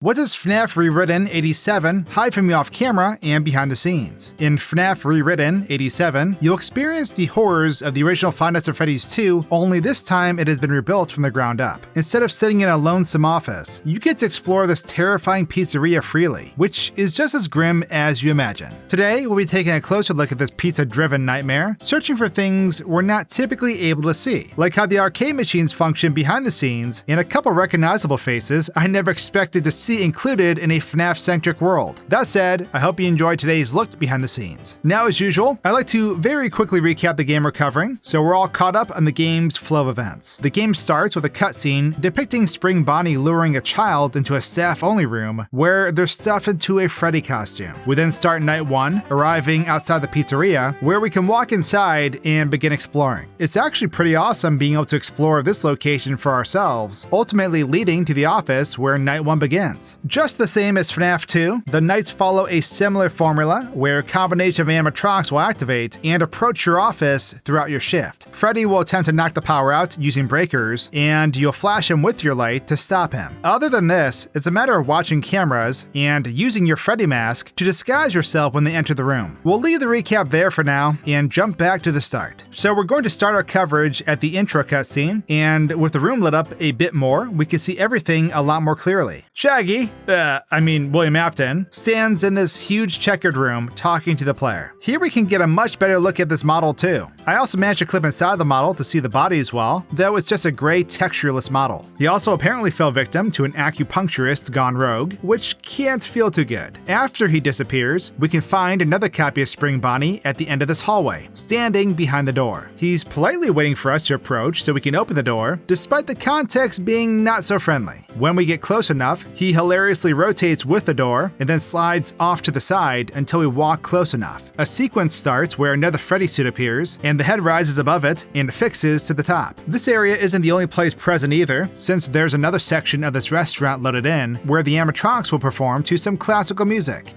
What does FNAF Rewritten 87 hide from you off camera and behind the scenes? In FNAF Rewritten 87, you'll experience the horrors of the original Five Nights at Freddy's 2, only this time it has been rebuilt from the ground up. Instead of sitting in a lonesome office, you get to explore this terrifying pizzeria freely, which is just as grim as you imagine. Today, we'll be taking a closer look at this pizza-driven nightmare, searching for things we're not typically able to see, like how the arcade machines function behind the scenes, and a couple recognizable faces I never expected to see included in a FNAF-centric world. That said, I hope you enjoyed today's look behind the scenes. Now, as usual, I'd like to very quickly recap the game we're covering, so we're all caught up on the game's flow of events. The game starts with a cutscene depicting Spring Bonnie luring a child into a staff-only room where they're stuffed into a Freddy costume. We then start night one, arriving outside the pizzeria, where we can walk inside and begin exploring. It's actually pretty awesome being able to explore this location for ourselves, ultimately leading to the office where night one begins. Just the same as FNAF 2, the nights follow a similar formula where a combination of animatronics will activate and approach your office throughout your shift. Freddy will attempt to knock the power out using breakers, and you'll flash him with your light to stop him. Other than this, it's a matter of watching cameras and using your Freddy mask to disguise yourself when they enter the room. We'll leave the recap there for now and jump back to the start. So we're going to start our coverage at the intro cutscene, and with the room lit up a bit more, we can see everything a lot more clearly. Shaggy, William Afton, stands in this huge checkered room talking to the player. Here we can get a much better look at this model too. I also managed to clip inside the model to see the body as well, though it's just a gray textureless model. He also apparently fell victim to an acupuncturist gone rogue, which can't feel too good. After he disappears, we can find another copy of Spring Bonnie at the end of this hallway, standing behind the door. He's politely waiting for us to approach so we can open the door, despite the context being not so friendly. When we get close enough, he hilariously rotates with the door and then slides off to the side until we walk close enough. A sequence starts where another Freddy suit appears, and the head rises above it and affixes to the top. This area isn't the only place present either, since there's another section of this restaurant loaded in where the animatronics will perform to some classical music.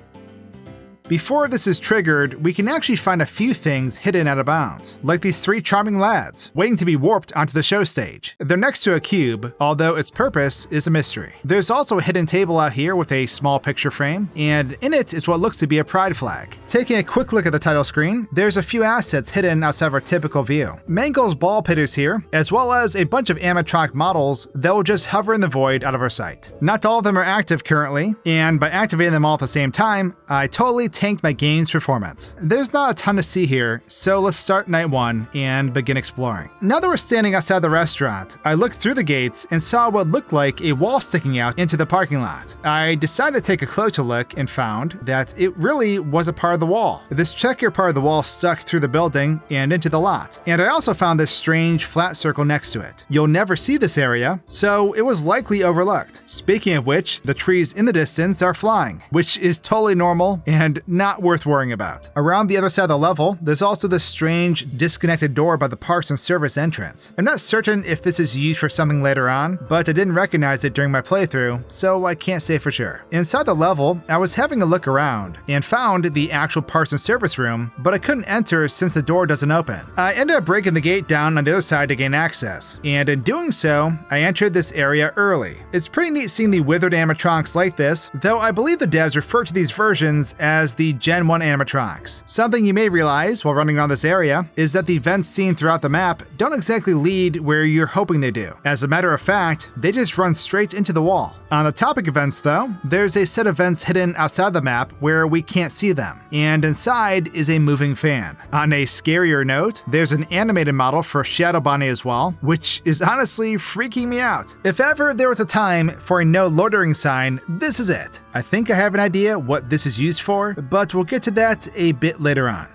Before this is triggered, we can actually find a few things hidden out of bounds, like these three charming lads, waiting to be warped onto the show stage. They're next to a cube, although its purpose is a mystery. There's also a hidden table out here with a small picture frame, and in it is what looks to be a pride flag. Taking a quick look at the title screen, there's a few assets hidden outside of our typical view. Mangle's ball pit is here, as well as a bunch of animatronic models that will just hover in the void out of our sight. Not all of them are active currently, and by activating them all at the same time, I totally tanked my game's performance. There's not a ton to see here, so let's start night one and begin exploring. Now that we're standing outside the restaurant, I looked through the gates and saw what looked like a wall sticking out into the parking lot. I decided to take a closer look and found that it really was a part of the wall. This checkered part of the wall stuck through the building and into the lot, and I also found this strange flat circle next to it. You'll never see this area, so it was likely overlooked. Speaking of which, the trees in the distance are flying, which is totally normal and not worth worrying about. Around the other side of the level, there's also this strange disconnected door by the Parks and Service entrance. I'm not certain if this is used for something later on, but I didn't recognize it during my playthrough, so I can't say for sure. Inside the level, I was having a look around and found the actual Parks and Service room, but I couldn't enter since the door doesn't open. I ended up breaking the gate down on the other side to gain access, and in doing so, I entered this area early. It's pretty neat seeing the withered animatronics like this, though I believe the devs refer to these versions as the Gen 1 animatronics. Something you may realize while running around this area is that the vents seen throughout the map don't exactly lead where you're hoping they do. As a matter of fact, they just run straight into the wall. On the topic of vents though, there's a set of vents hidden outside the map where we can't see them, and inside is a moving fan. On a scarier note, there's an animated model for Shadow Bonnie as well, which is honestly freaking me out. If ever there was a time for a no loitering sign, this is it. I think I have an idea what this is used for, but we'll get to that a bit later on.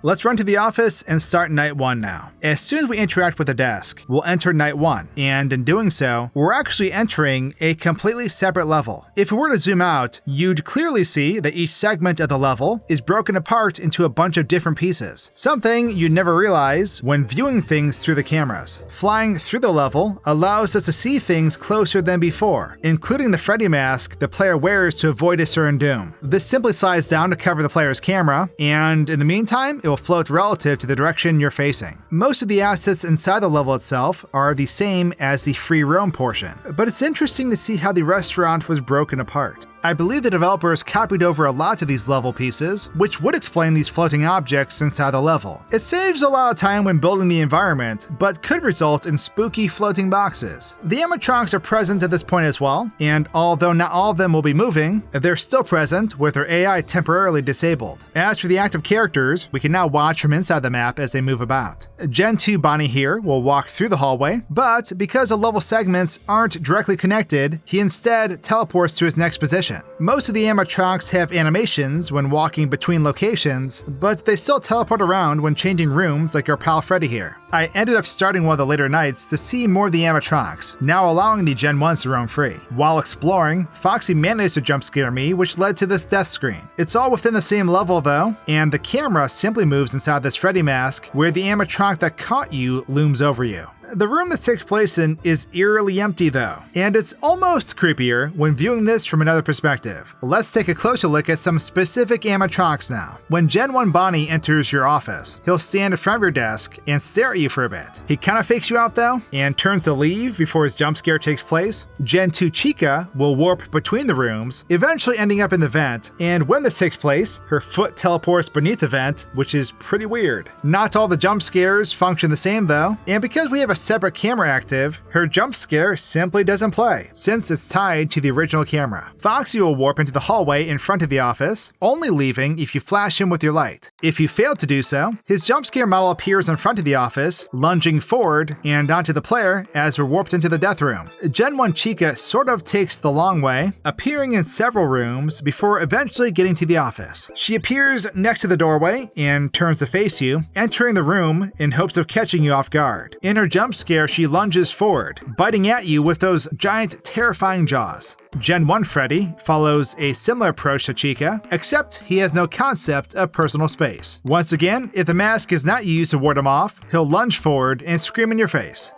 Let's run to the office and start night one now. As soon as we interact with the desk, we'll enter night one, and in doing so, we're actually entering a completely separate level. If we were to zoom out, you'd clearly see that each segment of the level is broken apart into a bunch of different pieces, something you'd never realize when viewing things through the cameras. Flying through the level allows us to see things closer than before, including the Freddy mask the player wears to avoid a certain doom. This simply slides down to cover the player's camera, and in the meantime, it will will float relative to the direction you're facing. Most of the assets inside the level itself are the same as the free roam portion, but it's interesting to see how the restaurant was broken apart. I believe the developers copied over a lot of these level pieces, which would explain these floating objects inside the level. It saves a lot of time when building the environment, but could result in spooky floating boxes. The animatronics are present at this point as well, and although not all of them will be moving, they're still present with their AI temporarily disabled. As for the active characters, we can now watch from inside the map as they move about. Gen 2 Bonnie here will walk through the hallway, but because the level segments aren't directly connected, he instead teleports to his next position. Most of the animatronics have animations when walking between locations, but they still teleport around when changing rooms like our pal Freddy here. I ended up starting one of the later nights to see more of the animatronics, now allowing the Gen 1s to roam free. While exploring, Foxy managed to jump scare me, which led to this death screen. It's all within the same level though, and the camera simply moves inside this Freddy mask where the animatronic that caught you looms over you. The room this takes place in is eerily empty though, and it's almost creepier when viewing this from another perspective. Let's take a closer look at some specific animatronics now. When Gen 1 Bonnie enters your office, he'll stand in front of your desk and stare at you for a bit. He kinda fakes you out though, and turns to leave before his jump scare takes place. Gen 2 Chica will warp between the rooms, eventually ending up in the vent, and when this takes place, her foot teleports beneath the vent, which is pretty weird. Not all the jump scares function the same though, and because we have a separate camera active, her jump scare simply doesn't play, since it's tied to the original camera. Foxy will warp into the hallway in front of the office, only leaving if you flash him with your light. If you fail to do so, his jump scare model appears in front of the office, lunging forward and onto the player as we're warped into the death room. Gen 1 Chica sort of takes the long way, appearing in several rooms before eventually getting to the office. She appears next to the doorway and turns to face you, entering the room in hopes of catching you off guard. In her jump scare, she lunges forward, biting at you with those giant, terrifying jaws. Gen 1 Freddy follows a similar approach to Chica, except he has no concept of personal space. Once again, if the mask is not used to ward him off, he'll lunge forward and scream in your face.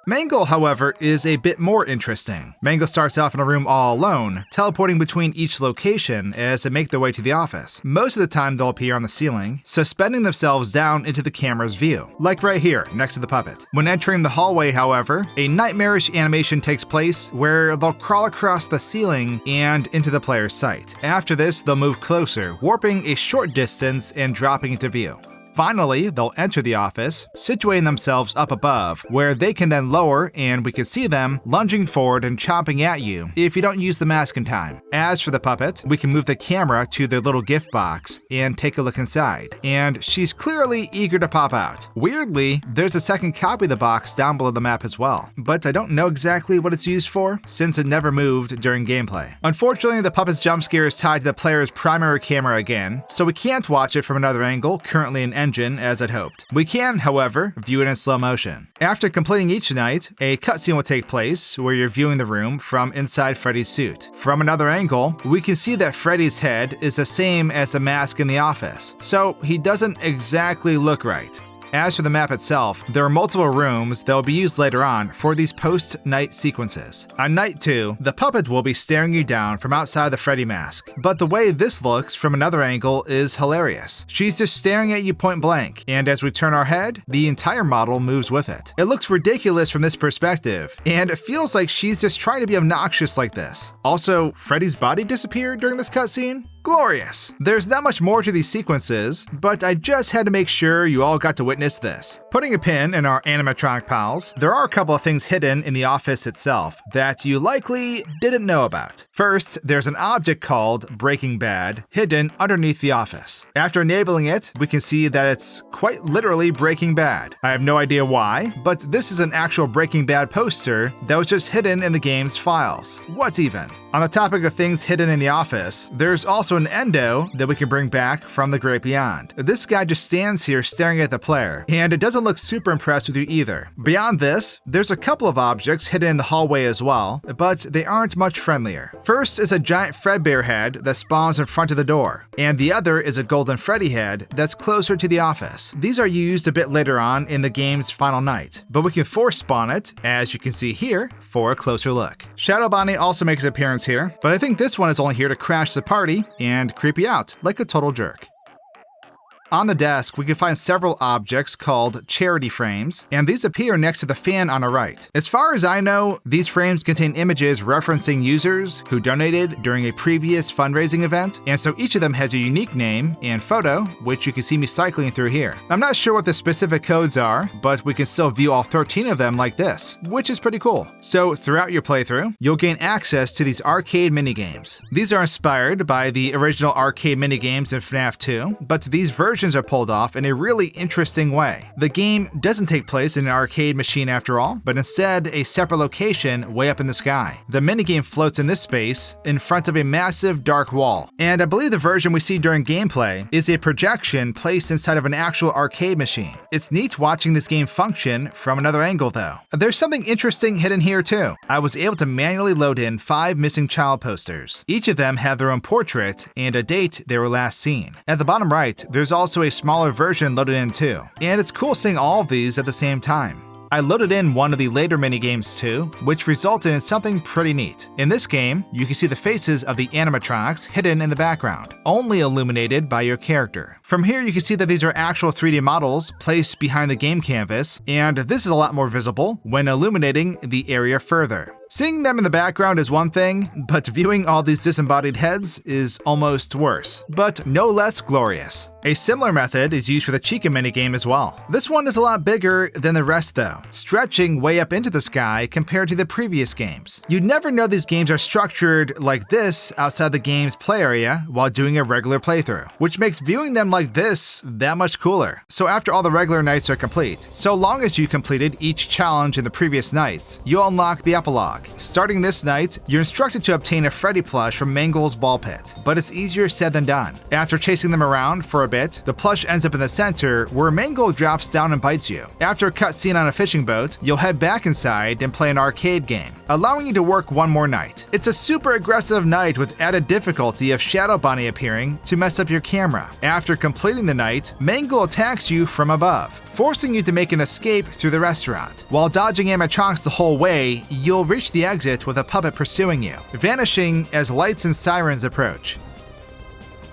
Mangle, however, is a bit more interesting. Mangle starts off in a room all alone, teleporting between each location as they make their way to the office. Most of the time they'll appear on the ceiling, suspending themselves down into the camera's view, like right here, next to the puppet. When entering the hallway, however, a nightmarish animation takes place where they'll crawl across the ceiling and into the player's sight. After this, they'll move closer, warping a short distance and dropping into view. Finally, they'll enter the office, situating themselves up above, where they can then lower and we can see them lunging forward and chomping at you if you don't use the mask in time. As for the puppet, we can move the camera to their little gift box and take a look inside, and she's clearly eager to pop out. Weirdly, there's a second copy of the box down below the map as well, but I don't know exactly what it's used for since it never moved during gameplay. Unfortunately, the puppet's jump scare is tied to the player's primary camera again, so we can't watch it from another angle currently in engine as I'd hoped. We can, however, view it in slow motion. After completing each night, a cutscene will take place where you're viewing the room from inside Freddy's suit. From another angle, we can see that Freddy's head is the same as the mask in the office, so he doesn't exactly look right. As for the map itself, there are multiple rooms that will be used later on for these post-night sequences. On night 2, the puppet will be staring you down from outside the Freddy mask, but the way this looks from another angle is hilarious. She's just staring at you point blank, and as we turn our head, the entire model moves with it. It looks ridiculous from this perspective, and it feels like she's just trying to be obnoxious like this. Also, Freddy's body disappeared during this cutscene? Glorious! There's not much more to these sequences, but I just had to make sure you all got to witness this. Putting a pin in our animatronic pals, there are a couple of things hidden in the office itself that you likely didn't know about. First, there's an object called Breaking Bad hidden underneath the office. After enabling it, we can see that it's quite literally Breaking Bad. I have no idea why, but this is an actual Breaking Bad poster that was just hidden in the game's files. What even? On the topic of things hidden in the office, there's also an endo that we can bring back from the Great Beyond. This guy just stands here staring at the player, and it doesn't look super impressed with you either. Beyond this, there's a couple of objects hidden in the hallway as well, but they aren't much friendlier. First is a giant Fredbear head that spawns in front of the door, and the other is a golden Freddy head that's closer to the office. These are used a bit later on in the game's final night, but we can force spawn it, as you can see here, for a closer look. Shadow Bonnie also makes an appearance here, but I think this one is only here to crash the party and creep you out like a total jerk. On the desk, we can find several objects called charity frames, and these appear next to the fan on our right. As far as I know, these frames contain images referencing users who donated during a previous fundraising event, and so each of them has a unique name and photo, which you can see me cycling through here. I'm not sure what the specific codes are, but we can still view all 13 of them like this, which is pretty cool. So throughout your playthrough, you'll gain access to these arcade minigames. These are inspired by the original arcade minigames in FNAF 2, but these versions are pulled off in a really interesting way. The game doesn't take place in an arcade machine after all, but instead a separate location way up in the sky. The minigame floats in this space in front of a massive dark wall, and I believe the version we see during gameplay is a projection placed inside of an actual arcade machine. It's neat watching this game function from another angle though. There's something interesting hidden here too. I was able to manually load in 5 missing child posters. Each of them have their own portrait and a date they were last seen. At the bottom right, there's also a smaller version loaded in too, and it's cool seeing all of these at the same time. I loaded in one of the later minigames too, which resulted in something pretty neat. In this game, you can see the faces of the animatronics hidden in the background, only illuminated by your character. From here, you can see that these are actual 3D models placed behind the game canvas, and this is a lot more visible when illuminating the area further. Seeing them in the background is one thing, but viewing all these disembodied heads is almost worse, but no less glorious. A similar method is used for the Chica minigame as well. This one is a lot bigger than the rest though, stretching way up into the sky compared to the previous games. You'd never know these games are structured like this outside the game's play area while doing a regular playthrough, which makes viewing them like this that much cooler. So after all the regular nights are complete, so long as you completed each challenge in the previous nights, you'll unlock the Epilogue. Starting this night, you're instructed to obtain a Freddy plush from Mangle's ball pit, but it's easier said than done. After chasing them around for a bit, the plush ends up in the center where Mangle drops down and bites you. After a cutscene on a fishing boat, you'll head back inside and play an arcade game, allowing you to work one more night. It's a super aggressive night with added difficulty of Shadow Bonnie appearing to mess up your camera. After completing the night, Mangle attacks you from above, forcing you to make an escape through the restaurant. While dodging animatronics the whole way, you'll reach the exit with a puppet pursuing you, vanishing as lights and sirens approach.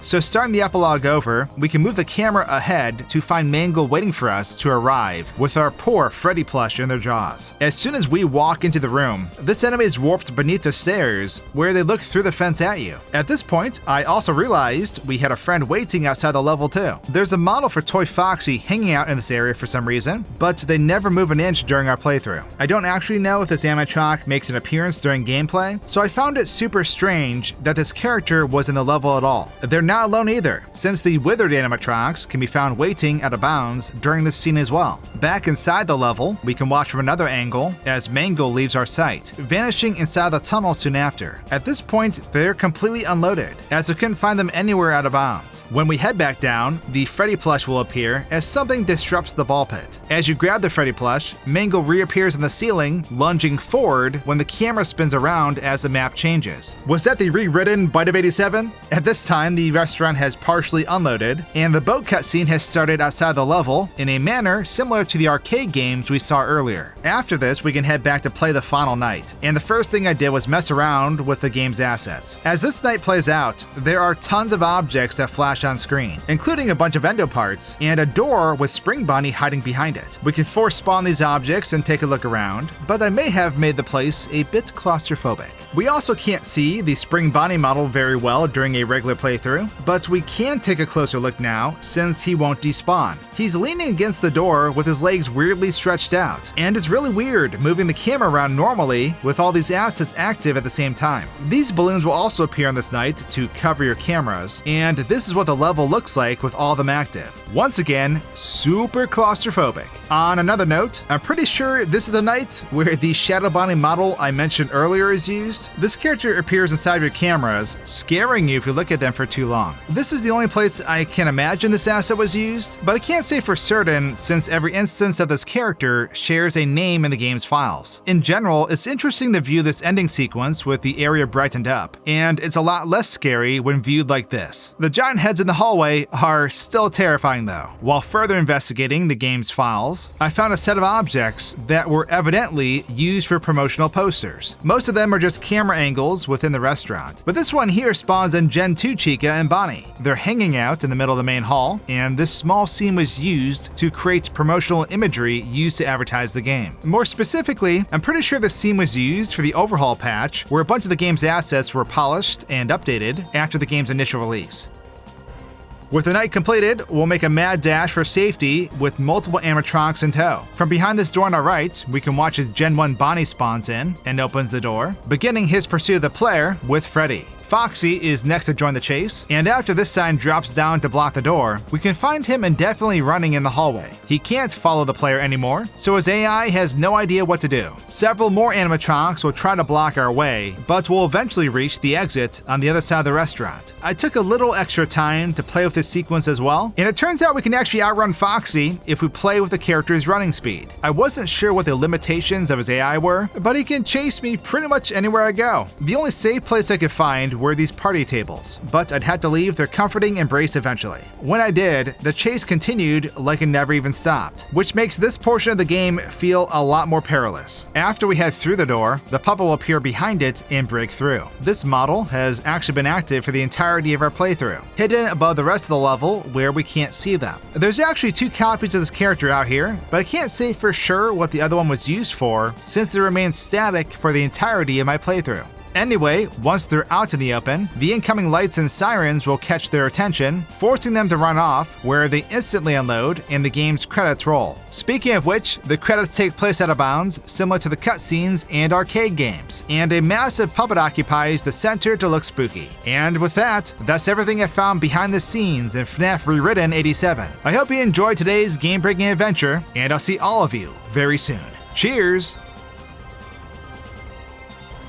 So starting the epilogue over, we can move the camera ahead to find Mangle waiting for us to arrive with our poor Freddy plush in their jaws. As soon as we walk into the room, this enemy is warped beneath the stairs where they look through the fence at you. At this point, I also realized we had a friend waiting outside the level too. There's a model for Toy Foxy hanging out in this area for some reason, but they never move an inch during our playthrough. I don't actually know if this animatronic makes an appearance during gameplay, so I found it super strange that this character was in the level at all. They're not alone either, since the withered animatronics can be found waiting out of bounds during this scene as well. Back inside the level, we can watch from another angle as Mangle leaves our sight, vanishing inside the tunnel soon after. At this point, they're completely unloaded, as we couldn't find them anywhere out of bounds. When we head back down, the Freddy plush will appear as something disrupts the ball pit. As you grab the Freddy plush, Mangle reappears on the ceiling, lunging forward when the camera spins around as the map changes. Was that the rewritten Bite of 87? At this time, the restaurant has partially unloaded, and the boat cutscene has started outside the level in a manner similar to the arcade games we saw earlier. After this, we can head back to play the final night, and the first thing I did was mess around with the game's assets. As this night plays out, there are tons of objects that flash on screen, including a bunch of endo parts and a door with Spring Bonnie hiding behind it. We can force spawn these objects and take a look around, but I may have made the place a bit claustrophobic. We also can't see the Spring Bonnie model very well during a regular playthrough, but we can take a closer look now since he won't despawn. He's leaning against the door with his legs weirdly stretched out, and it's really weird moving the camera around normally with all these assets active at the same time. These balloons will also appear on this night to cover your cameras, and this is what the level looks like with all of them active. Once again, super claustrophobic. On another note, I'm pretty sure this is the night where the Shadow Bonnie model I mentioned earlier is used. This character appears inside your cameras, scaring you if you look at them for too long. This is the only place I can imagine this asset was used, but I can't say for certain since every instance of this character shares a name in the game's files. In general, it's interesting to view this ending sequence with the area brightened up, and it's a lot less scary when viewed like this. The giant heads in the hallway are still terrifying though. While further investigating the game's files, I found a set of objects that were evidently used for promotional posters. Most of them are just camera angles within the restaurant. But this one here spawns in Gen 2 Chica and Bonnie. They're hanging out in the middle of the main hall, and this small scene was used to create promotional imagery used to advertise the game. More specifically, I'm pretty sure the scene was used for the overhaul patch, where a bunch of the game's assets were polished and updated after the game's initial release. With the night completed, we'll make a mad dash for safety with multiple animatronics in tow. From behind this door on our right, we can watch as Gen 1 Bonnie spawns in and opens the door, beginning his pursuit of the player with Freddy. Foxy is next to join the chase, and after this sign drops down to block the door, we can find him indefinitely running in the hallway. He can't follow the player anymore, so his AI has no idea what to do. Several more animatronics will try to block our way, but we'll eventually reach the exit on the other side of the restaurant. I took a little extra time to play with this sequence as well, and it turns out we can actually outrun Foxy if we play with the character's running speed. I wasn't sure what the limitations of his AI were, but he can chase me pretty much anywhere I go. The only safe place I could find were these party tables, but I'd had to leave their comforting embrace eventually. When I did, the chase continued like it never even stopped, which makes this portion of the game feel a lot more perilous. After we head through the door, the puppet will appear behind it and break through. This model has actually been active for the entirety of our playthrough, hidden above the rest of the level where we can't see them. There's actually 2 copies of this character out here, but I can't say for sure what the other one was used for since they remained static for the entirety of my playthrough. Anyway, once they're out in the open, the incoming lights and sirens will catch their attention, forcing them to run off, where they instantly unload and the game's credits roll. Speaking of which, the credits take place out of bounds, similar to the cutscenes and arcade games, and a massive puppet occupies the center to look spooky. And with that, that's everything I found behind the scenes in FNAF Rewritten 87. I hope you enjoyed today's game-breaking adventure, and I'll see all of you very soon. Cheers!